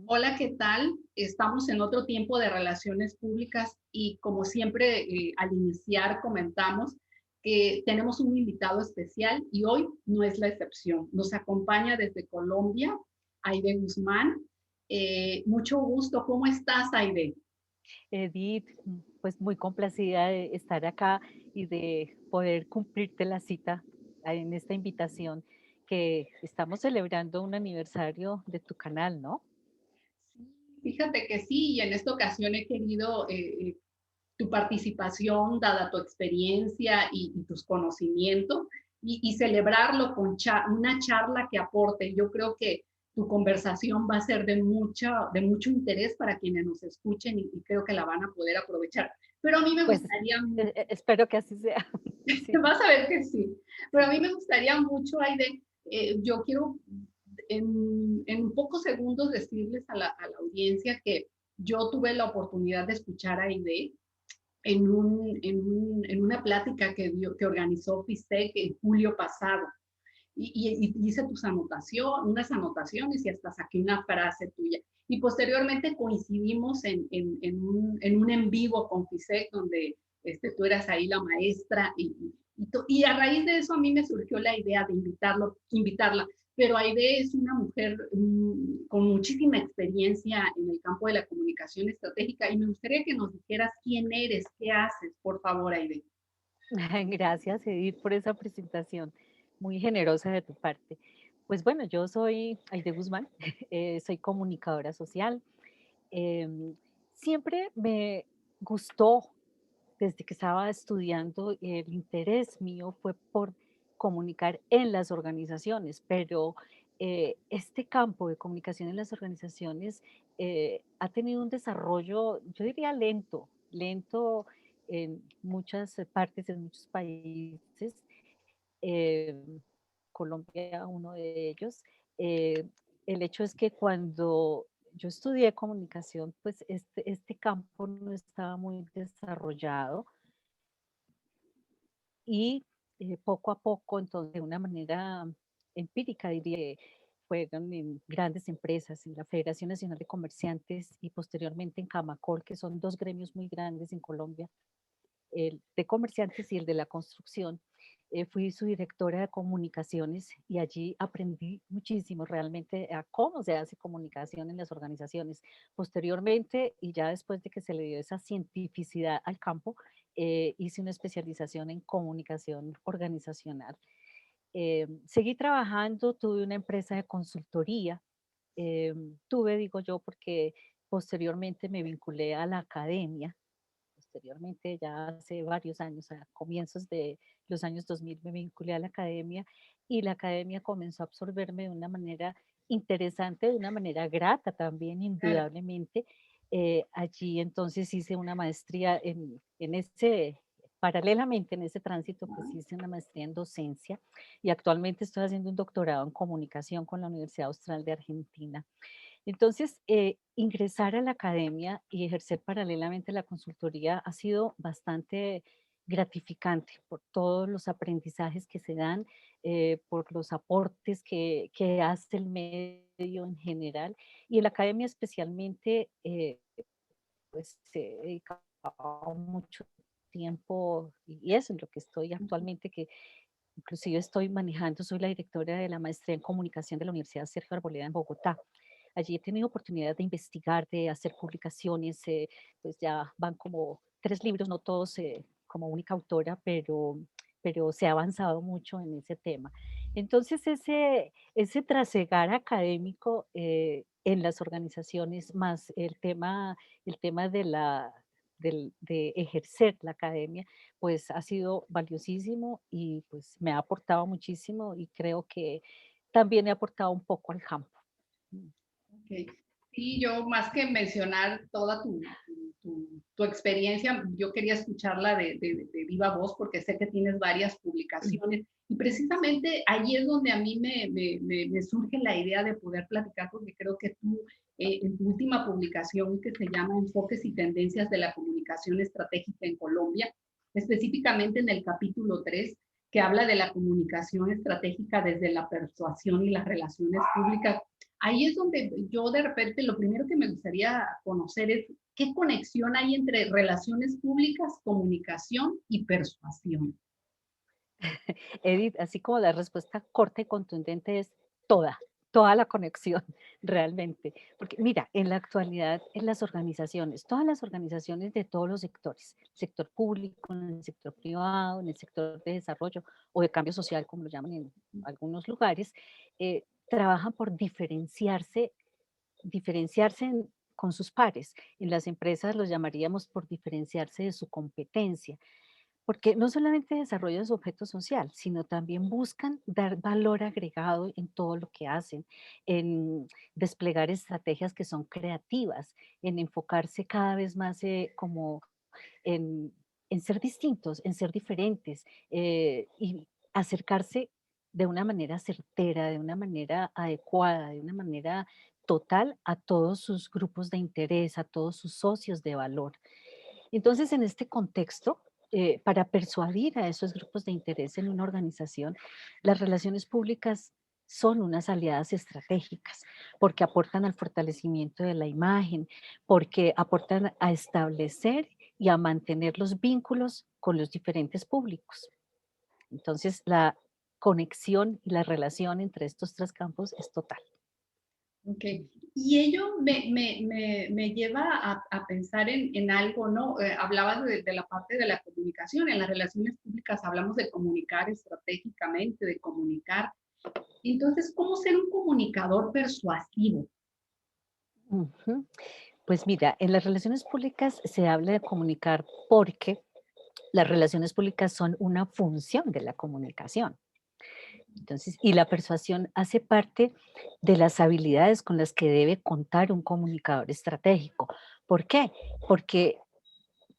Hola, ¿qué tal? Estamos en otro tiempo de relaciones públicas y como siempre al iniciar comentamos que tenemos un invitado especial y hoy no es la excepción. Nos acompaña desde Colombia, Aide Guzmán. Mucho gusto. ¿Cómo estás, Aide? Edith, pues muy complacida de estar acá y de poder cumplirte la cita en esta invitación que estamos celebrando un aniversario de tu canal, ¿no? Sí, fíjate que sí, y en esta ocasión he querido tu participación, dada tu experiencia y tus conocimientos, y celebrarlo con una charla que aporte. Yo creo que tu conversación va a ser de mucho interés para quienes nos escuchen y creo que la van a poder aprovechar. Pero a mí me Pues gustaría, espero que así sea. Sí. vas a ver que sí, pero a mí me gustaría mucho, Aide, yo quiero en pocos segundos decirles a la audiencia que yo tuve la oportunidad de escuchar a Aide en una plática que organizó FISEC en julio pasado. Y hice unas anotaciones y hasta saqué una frase tuya. Y posteriormente coincidimos en un en vivo con FISEC donde tú eras ahí la maestra y a raíz de eso a mí me surgió la idea de invitarla. Pero Aide es una mujer con muchísima experiencia en el campo de la comunicación estratégica y me gustaría que nos dijeras quién eres, qué haces, por favor, Aide. Gracias, Edith, por esa presentación muy generosa de tu parte. Pues bueno, yo soy Aide Guzmán, soy comunicadora social. Em, Siempre me gustó desde que estaba estudiando, el interés mío fue por comunicar en las organizaciones, pero este campo de comunicación en las organizaciones ha tenido un desarrollo, yo diría lento en muchas partes, en muchos países. eh, Colombia, uno de ellos. Eh, el hecho es que cuando yo estudié comunicación, pues este campo no estaba muy desarrollado y poco a poco, entonces, de una manera empírica, diría, fueron en grandes empresas, en la Federación Nacional de Comerciantes y posteriormente en Camacol, que son dos gremios muy grandes en Colombia, el de comerciantes y el de la construcción. Fui su directora de comunicaciones y allí aprendí muchísimo realmente a cómo se hace comunicación en las organizaciones. Posteriormente, y ya después de que se le dio esa cientificidad al campo, hice una especialización en comunicación organizacional. Seguí trabajando, tuve una empresa de consultoría, tuve, digo yo, porque posteriormente me vinculé a la academia. Posteriormente, ya hace varios años, a comienzos de los años 2000, me vinculé a la academia y la academia comenzó a absorberme de una manera interesante, de una manera grata también, Claro. indudablemente. Allí entonces hice una maestría en ese, paralelamente en ese tránsito, pues hice una maestría en docencia y actualmente estoy haciendo un doctorado en comunicación con la Universidad Austral de Argentina. Entonces, ingresar a la academia y ejercer paralelamente la consultoría ha sido bastante gratificante por todos los aprendizajes que se dan, por los aportes que hace el medio en general y en la academia especialmente, pues se dedica mucho tiempo y eso es lo que estoy actualmente, que inclusive estoy manejando, soy la directora de la maestría en comunicación de la Universidad Sergio Arboleda en Bogotá. Allí he tenido oportunidad de investigar, de hacer publicaciones, pues ya van como 3 libros, no todos como única autora, pero se ha avanzado mucho en ese tema. Entonces, ese trasegar académico en las organizaciones, más el tema de ejercer la academia, pues ha sido valiosísimo y pues me ha aportado muchísimo y creo que también he aportado un poco al campo. Mm. Okay. Sí, yo más que mencionar toda tu experiencia, yo quería escucharla de viva voz porque sé que tienes varias publicaciones y precisamente allí es donde a mí me surge la idea de poder platicar porque creo que tú en tu última publicación que se llama Enfoques y Tendencias de la Comunicación Estratégica en Colombia, específicamente en el capítulo 3, que habla de la comunicación estratégica desde la persuasión y las relaciones públicas. ahí es donde yo de repente lo primero que me gustaría conocer es qué conexión hay entre relaciones públicas, comunicación y persuasión. Edith, así como la respuesta corta y contundente es toda, toda la conexión, realmente. Porque mira, en la actualidad, en las organizaciones, todas las organizaciones de todos los sectores, sector público, en el sector privado, en el sector de desarrollo o de cambio social, como lo llaman en algunos lugares, trabajan por con sus pares. En las empresas los llamaríamos por diferenciarse de su competencia, porque no solamente desarrollan su objeto social, sino también buscan dar valor agregado en todo lo que hacen, en desplegar estrategias que son creativas, en enfocarse cada vez más como en, en ser distintos, en ser diferentes y acercarse de una manera certera, de una manera adecuada, de una manera total a todos sus grupos de interés, a todos sus socios de valor. Entonces, en este contexto, para persuadir a esos grupos de interés en una organización, las relaciones públicas son unas aliadas estratégicas, porque aportan al fortalecimiento de la imagen, porque aportan a establecer y a mantener los vínculos con los diferentes públicos. Entonces, la conexión y la relación entre estos tres campos es total. Ok. Y ello me lleva a pensar en algo, ¿no? Hablabas de la parte de la comunicación. En las relaciones públicas hablamos de comunicar estratégicamente, de comunicar. Entonces, ¿cómo ser un comunicador persuasivo? Ujú. Pues mira, en las relaciones públicas se habla de comunicar porque las relaciones públicas son una función de la comunicación. Entonces, y la persuasión hace parte de las habilidades con las que debe contar un comunicador estratégico. ¿Por qué? Porque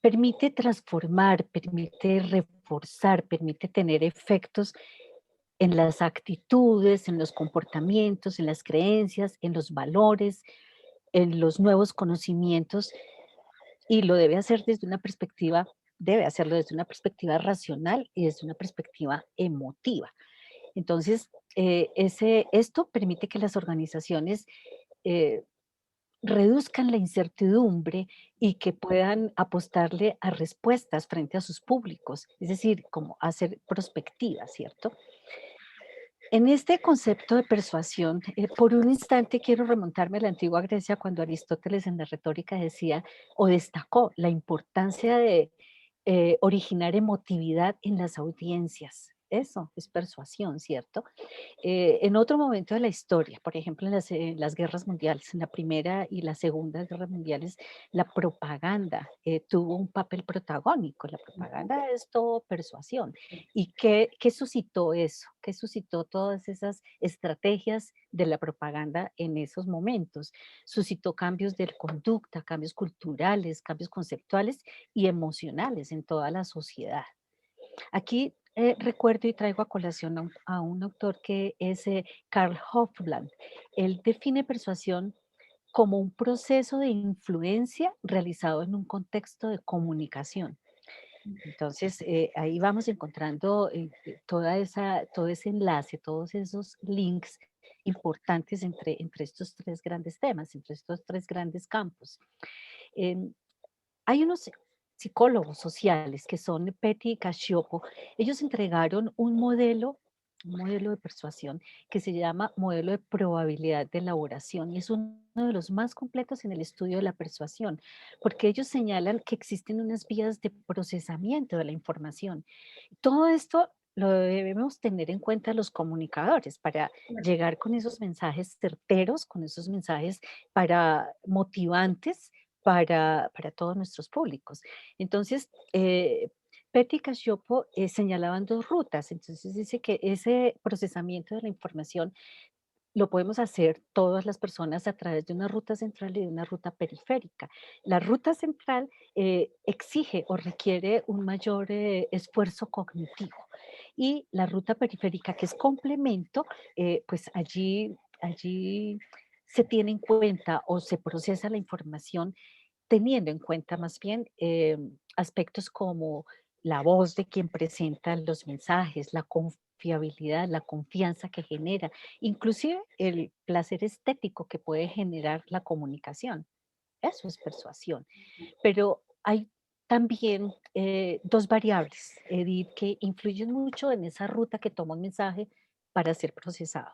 permite transformar, permite reforzar, permite tener efectos en las actitudes, en los comportamientos, en las creencias, en los valores, en los nuevos conocimientos, y lo debe hacerlo desde una perspectiva racional y desde una perspectiva emotiva. Entonces, esto permite que las organizaciones eh, reduzcan la incertidumbre y que puedan apostarle a respuestas frente a sus públicos, es decir, como hacer prospectiva, ¿cierto? En este concepto de persuasión, por un instante quiero remontarme a la antigua Grecia cuando Aristóteles en la retórica decía o destacó la importancia de originar emotividad en las audiencias. Eso es persuasión, ¿cierto? En otro momento de la historia, por ejemplo, en las guerras mundiales, en la Primera y la Segunda Guerra Mundiales, la propaganda tuvo un papel protagónico. La propaganda es todo persuasión. ¿Y qué suscitó eso? ¿Qué suscitó todas esas estrategias de la propaganda en esos momentos? Suscitó cambios de conducta, cambios culturales, cambios conceptuales y emocionales en toda la sociedad. Aquí recuerdo y traigo a colación a un autor que es Karl Hofland. Él define persuasión como un proceso de influencia realizado en un contexto de comunicación. Entonces, ahí vamos encontrando todo ese enlace, todos esos links importantes entre estos tres grandes temas, entre estos tres grandes campos. Em, Hay unos psicólogos sociales que son Petty y Cacioppo. Ellos entregaron un modelo de persuasión que se llama modelo de probabilidad de elaboración y es uno de los más completos en el estudio de la persuasión, porque ellos señalan que existen unas vías de procesamiento de la información. Todo esto lo debemos tener en cuenta los comunicadores para llegar con esos mensajes certeros, con esos mensajes para motivantes para todos nuestros públicos. Entonces, Petty y Cacioppo señalaban dos rutas. Entonces, dice que ese procesamiento de la información lo podemos hacer todas las personas a través de una ruta central y de una ruta periférica. La ruta central exige o requiere un mayor esfuerzo cognitivo y la ruta periférica, que es complemento, pues allí se tiene en cuenta o se procesa la información teniendo en cuenta más bien aspectos como la voz de quien presenta los mensajes, la confiabilidad, la confianza que genera, inclusive el placer estético que puede generar la comunicación. Eso es persuasión. Pero hay también dos variables, Edith, que influyen mucho en esa ruta que toma un mensaje para ser procesado.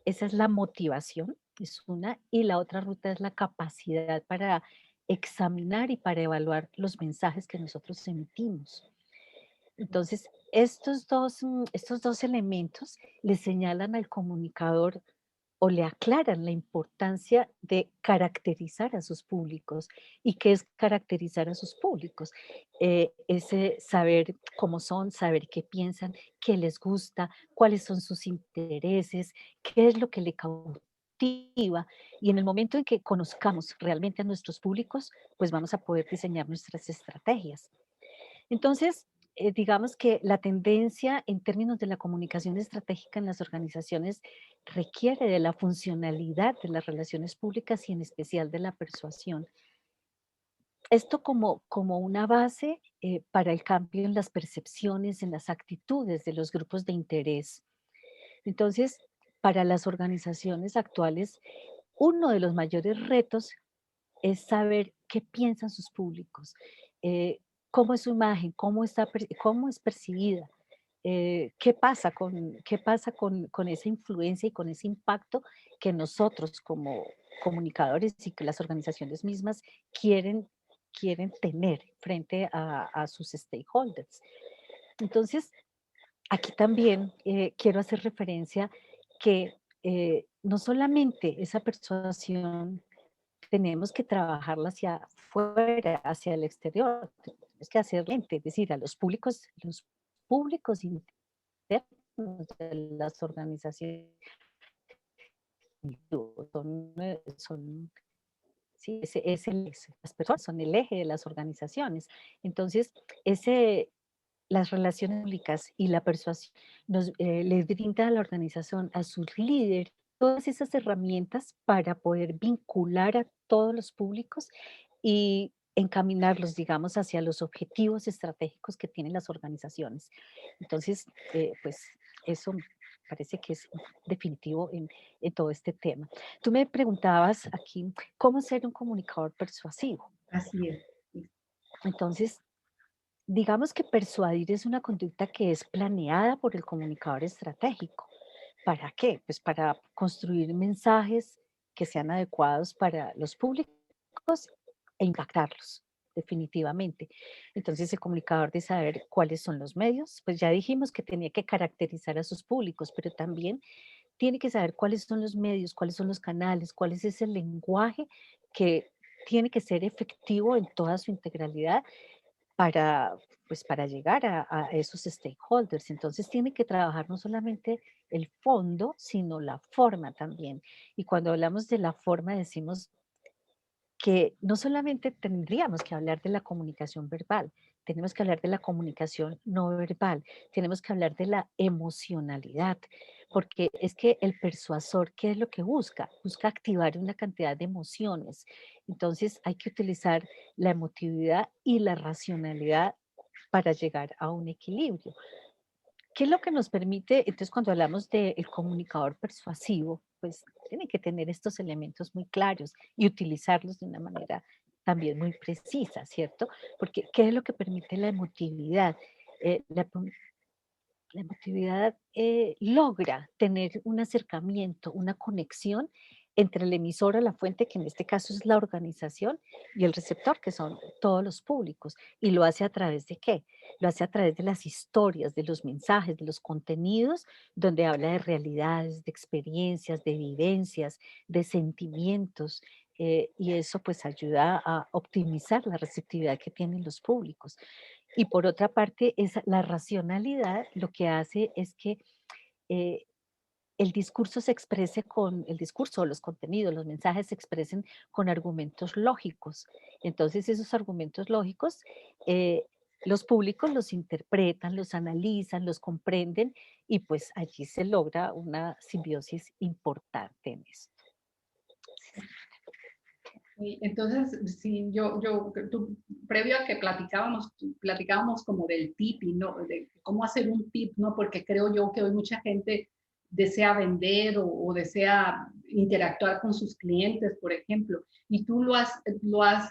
Esa es la motivación, es una, y la otra ruta es la capacidad para examinar y para evaluar los mensajes que nosotros emitimos. Entonces, estos dos elementos le señalan al comunicador o le aclaran la importancia de caracterizar a sus públicos. ¿Y qué es caracterizar a sus públicos? Ese saber cómo son, saber qué piensan, qué les gusta, cuáles son sus intereses, qué es lo que le cautiva. Y en el momento en que conozcamos realmente a nuestros públicos, pues vamos a poder diseñar nuestras estrategias. Entonces, digamos que la tendencia en términos de la comunicación estratégica en las organizaciones requiere de la funcionalidad de las relaciones públicas y en especial de la persuasión. Esto como una base para el cambio en las percepciones, en las actitudes de los grupos de interés. Entonces, para las organizaciones actuales, uno de los mayores retos es saber qué piensan sus públicos, eh, cómo es su imagen, cómo es percibida, qué pasa con esa influencia y con ese impacto que nosotros como comunicadores y que las organizaciones mismas quieren, quieren tener frente a sus stakeholders. Entonces, aquí también quiero hacer referencia que no solamente esa persuasión tenemos que trabajarla hacia afuera, hacia el exterior, tenemos que hacer lente, es decir, a los públicos internos de las organizaciones son sí, las personas son el eje de las organizaciones. Entonces, ese, las relaciones públicas y la persuasión les brinda a la organización, a sus líderes, todas esas herramientas para poder vincular a todos los públicos y encaminarlos, digamos, hacia los objetivos estratégicos que tienen las organizaciones. Entonces, pues eso me parece que es definitivo en todo este tema. Tú me preguntabas aquí, ¿cómo ser un comunicador persuasivo? Así es. Entonces, digamos que persuadir es una conducta que es planeada por el comunicador estratégico. ¿Para qué? Pues para construir mensajes que sean adecuados para los públicos e impactarlos, definitivamente. Entonces, el comunicador de saber cuáles son los medios, pues ya dijimos que tenía que caracterizar a sus públicos, pero también tiene que saber cuáles son los medios, cuáles son los canales, cuál es ese lenguaje que tiene que ser efectivo en toda su integralidad para, pues, para llegar a esos stakeholders. Entonces tiene que trabajar no solamente el fondo, sino la forma también. Y cuando hablamos de la forma decimos que no solamente tendríamos que hablar de la comunicación verbal, tenemos que hablar de la comunicación no verbal, tenemos que hablar de la emocionalidad, porque es que el persuasor, ¿qué es lo que busca? Busca activar una cantidad de emociones. Entonces hay que utilizar la emotividad y la racionalidad para llegar a un equilibrio. ¿Qué es lo que nos permite? Entonces, cuando hablamos del comunicador persuasivo, pues tiene que tener estos elementos muy claros y utilizarlos de una manera también muy precisa, ¿cierto? Porque ¿qué es lo que permite la emotividad? La emotividad logra tener un acercamiento, una conexión entre el emisor o la fuente, que en este caso es la organización, y el receptor, que son todos los públicos. ¿Y lo hace a través de qué? Lo hace a través de las historias, de los mensajes, de los contenidos, donde habla de realidades, de experiencias, de vivencias, de sentimientos. Y eso pues ayuda a optimizar la receptividad que tienen los públicos. Y por otra parte, la racionalidad lo que hace es que eh, el discurso se exprese con, el discurso, los contenidos, los mensajes se expresen con argumentos lógicos. Entonces, esos argumentos lógicos, eh, los públicos los interpretan, los analizan, los comprenden y pues allí se logra una simbiosis importante en esto. Sí, entonces, sí, previo a que platicábamos como del tip y no, de cómo hacer un tip, ¿no? Porque creo yo que hoy mucha gente desea vender o desea interactuar con sus clientes, por ejemplo, y tú lo has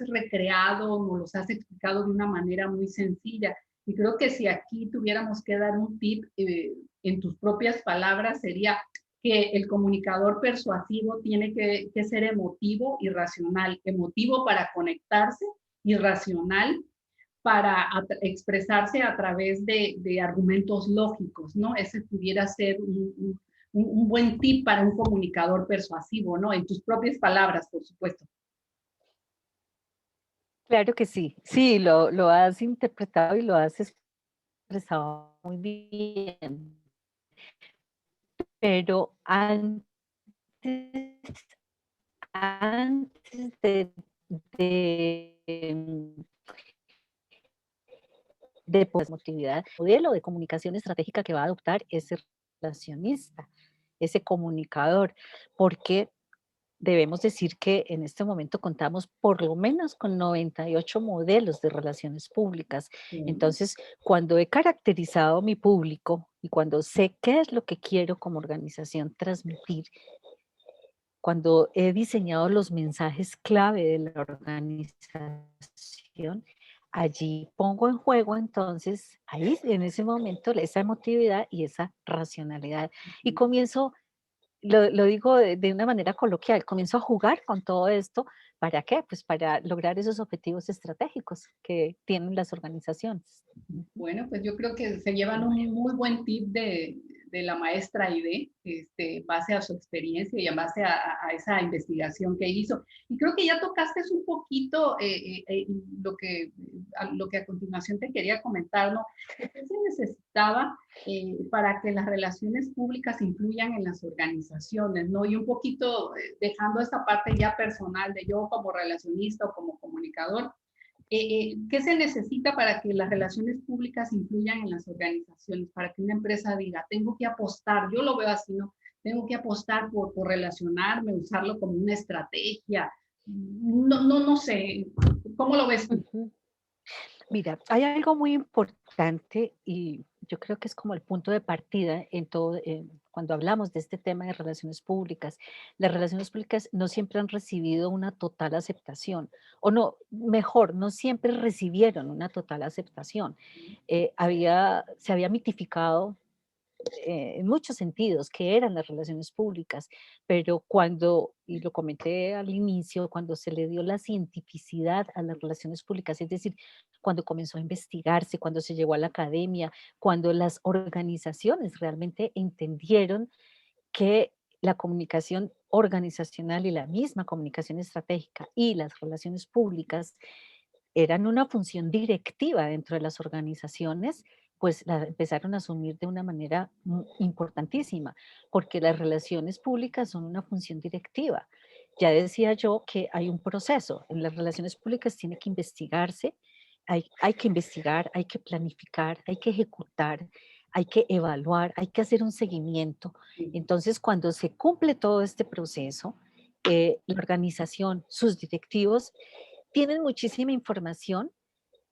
recreado, nos los has explicado de una manera muy sencilla. Y creo que si aquí tuviéramos que dar un tip en tus propias palabras, sería que el comunicador persuasivo tiene que ser emotivo y racional. Emotivo para conectarse y racional para expresarse a través de argumentos lógicos, ¿no? Ese pudiera ser un buen tip para un comunicador persuasivo, ¿no? En tus propias palabras, por supuesto. Claro que sí, sí, lo has interpretado y lo has expresado muy bien, pero antes de, pues, emotividad, el modelo de comunicación estratégica que va a adoptar ese relacionista, ese comunicador, porque debemos decir que en este momento contamos por lo menos con 98 modelos de relaciones públicas. Sí. Entonces, cuando he caracterizado mi público y cuando sé qué es lo que quiero como organización transmitir, cuando he diseñado los mensajes clave de la organización, allí pongo en juego entonces, ahí en ese momento, esa emotividad y esa racionalidad. Y comienzo, lo digo de una manera coloquial, comienzo a jugar con todo esto. ¿Para qué? Pues para lograr esos objetivos estratégicos que tienen las organizaciones. Ujú. Bueno, pues yo creo que se llevan un muy buen tip de la maestra Aide, base a su experiencia y en base a esa investigación que hizo. Y creo que ya tocaste un poquito lo que a continuación te quería comentar, ¿no? ¿Qué se necesitaba para que las relaciones públicas influyan en las organizaciones, ¿no? Y un poquito dejando esta parte ya personal de yo como relacionista o como comunicador, ¿qué se necesita para que las relaciones públicas influyan en las organizaciones? Para que una empresa diga, tengo que apostar, yo lo veo así, ¿no? Tengo que apostar por relacionarme, usarlo como una estrategia. No sé, ¿cómo lo ves tú? Ujú. Mira, hay algo muy importante y yo creo que es como el punto de partida en todo, cuando hablamos de este tema de relaciones públicas. Las relaciones públicas no siempre han recibido una total aceptación, o no, mejor, no siempre recibieron una total aceptación. Se había mitificado en muchos sentidos, que eran las relaciones públicas, pero cuando, y lo comenté al inicio, cuando se le dio la cientificidad a las relaciones públicas, es decir, cuando comenzó a investigarse, cuando se llegó a la academia, cuando las organizaciones realmente entendieron que la comunicación organizacional y la misma comunicación estratégica y las relaciones públicas eran una función directiva dentro de las organizaciones, pues la empezaron a asumir de una manera importantísima, porque las relaciones públicas son una función directiva. Ya decía yo que hay un proceso, en las relaciones públicas tiene que investigarse, hay que investigar, hay que planificar, hay que ejecutar, hay que evaluar, hay que hacer un seguimiento. Entonces, cuando se cumple todo este proceso, la organización, sus directivos, tienen muchísima información.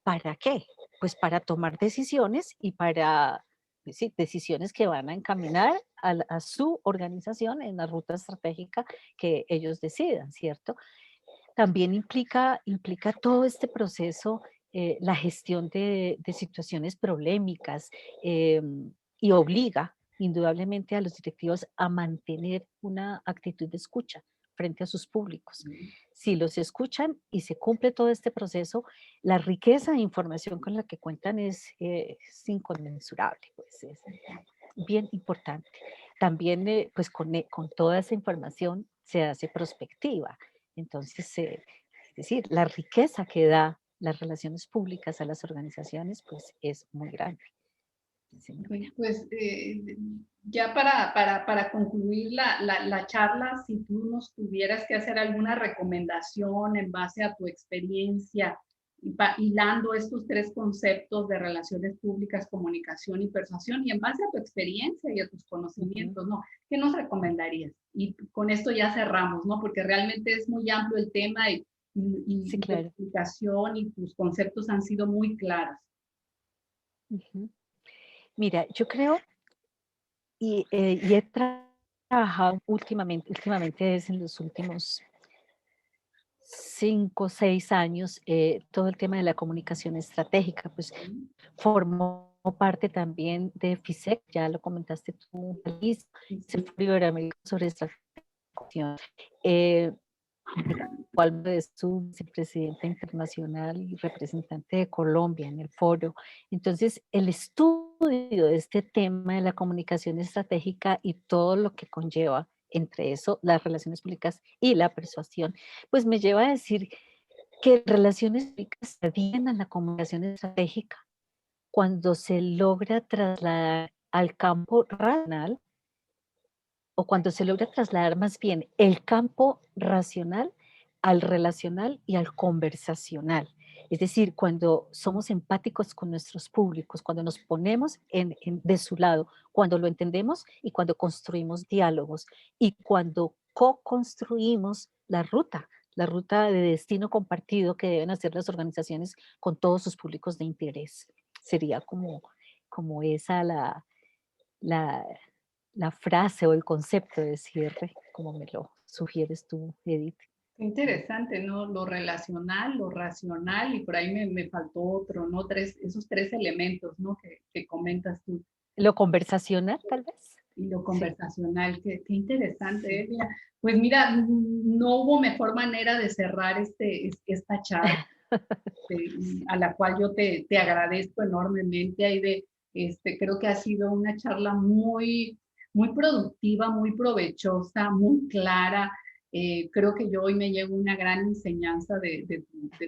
¿Para qué? Pues para tomar decisiones y para, pues sí, decisiones que van a encaminar a su organización en la ruta estratégica que ellos decidan, ¿cierto? También implica todo este proceso, la gestión de situaciones problemáticas, y obliga indudablemente a los directivos a mantener una actitud de escucha frente a sus públicos. Si los escuchan y se cumple todo este proceso, la riqueza de información con la que cuentan es inconmensurable, pues es bien importante. También, pues con toda esa información se hace prospectiva. Entonces, es decir, la riqueza que da las relaciones públicas a las organizaciones, pues es muy grande, sin duda. Pues ya para concluir la charla, si tú nos tuvieras que hacer alguna recomendación en base a tu experiencia, hilando estos tres conceptos de relaciones públicas, comunicación y persuasión, y en base a tu experiencia y a tus Ujú. conocimientos, ¿no? ¿Qué nos recomendarías? Y con esto ya cerramos, ¿no? Porque realmente es muy amplio el tema y y, Sí, y tu claro. explicación y tus conceptos han sido muy claros. Ujú. Mira, yo creo y he trabajado últimamente es en los últimos 5 o 6 años, todo el tema de la comunicación estratégica, pues Sí, formó parte también de FISEC, ya lo comentaste tú, Alice, sí, es el sí. Foro Iberoamericano sobre estrategia, eh, cual es su vicepresidenta internacional y representante de Colombia en el foro. Entonces, el estudio de este tema de la comunicación estratégica y todo lo que conlleva, entre eso, las relaciones públicas y la persuasión, pues me lleva a decir que relaciones públicas se adhieren a la comunicación estratégica cuando se logra trasladar al campo racional o cuando se logra trasladar más bien el campo racional al relacional y al conversacional. Es decir, cuando somos empáticos con nuestros públicos, cuando nos ponemos de su lado, cuando lo entendemos y cuando construimos diálogos y cuando co-construimos la ruta de destino compartido que deben hacer las organizaciones con todos sus públicos de interés. Sería como esa la, la frase o el concepto de cierre, como me lo sugieres tú, Edith. Qué interesante, ¿no? Lo relacional, lo racional, y por ahí me faltó otro, ¿no? Esos tres elementos, ¿no? Que comentas tú. Lo conversacional, tal vez. Y lo Sí, conversacional, qué interesante, sí. ¿eh? Mira, pues mira, no hubo mejor manera de cerrar esta charla, a la cual yo te agradezco enormemente, Aide. Creo que ha sido una charla muy productiva, muy provechosa, muy clara. Creo que yo hoy me llevo una gran enseñanza de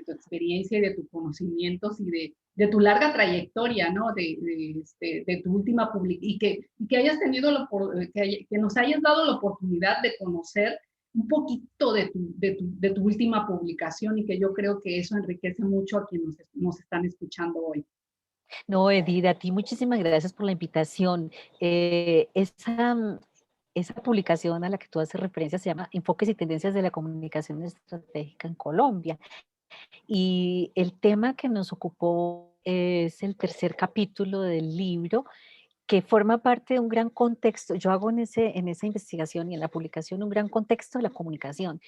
tu experiencia y de tus conocimientos y de tu larga trayectoria, ¿no? De tu última publicación y que hayas tenido que nos hayas dado la oportunidad de conocer un poquito de tu última publicación, y que yo creo que eso enriquece mucho a quienes nos están escuchando hoy. No, Edith, a ti muchísimas gracias por la invitación. Esa publicación a la que tú haces referencia se llama Enfoques y Tendencias de la Comunicación Estratégica en Colombia. Y el tema que nos ocupó es el tercer capítulo del libro, que forma parte de un gran contexto. Yo hago en esa investigación y en la publicación un gran contexto de la comunicación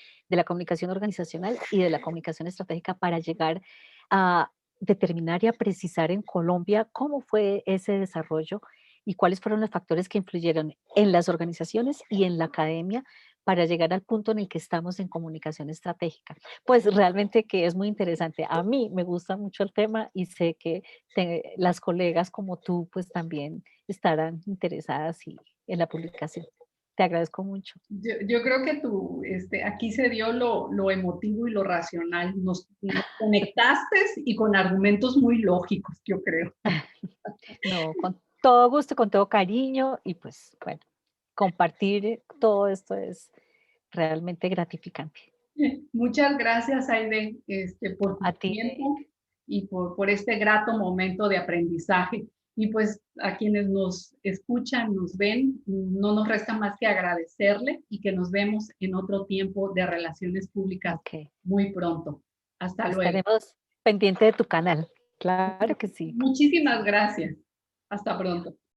organizacional y de la comunicación estratégica para llegar a determinar y a precisar en Colombia cómo fue ese desarrollo y cuáles fueron los factores que influyeron en las organizaciones y en la academia para llegar al punto en el que estamos en comunicación estratégica. Pues realmente que es muy interesante. A mí me gusta mucho el tema y sé que las colegas como tú pues también estarán interesadas en la publicación. Te agradezco mucho. Yo creo que aquí se dio lo emotivo y lo racional. Nos conectaste y con argumentos muy lógicos, yo creo. No, con todo gusto, con todo cariño y pues bueno, compartir todo esto es realmente gratificante. Muchas gracias, Aide, por tu A ti, tiempo y por este grato momento de aprendizaje. Y pues a quienes nos escuchan, nos ven, no nos resta más que agradecerle, y que nos vemos en otro tiempo de relaciones públicas ok, muy pronto. Hasta luego. estaremos pendientes de tu canal. Claro que sí. Muchísimas gracias. Hasta pronto.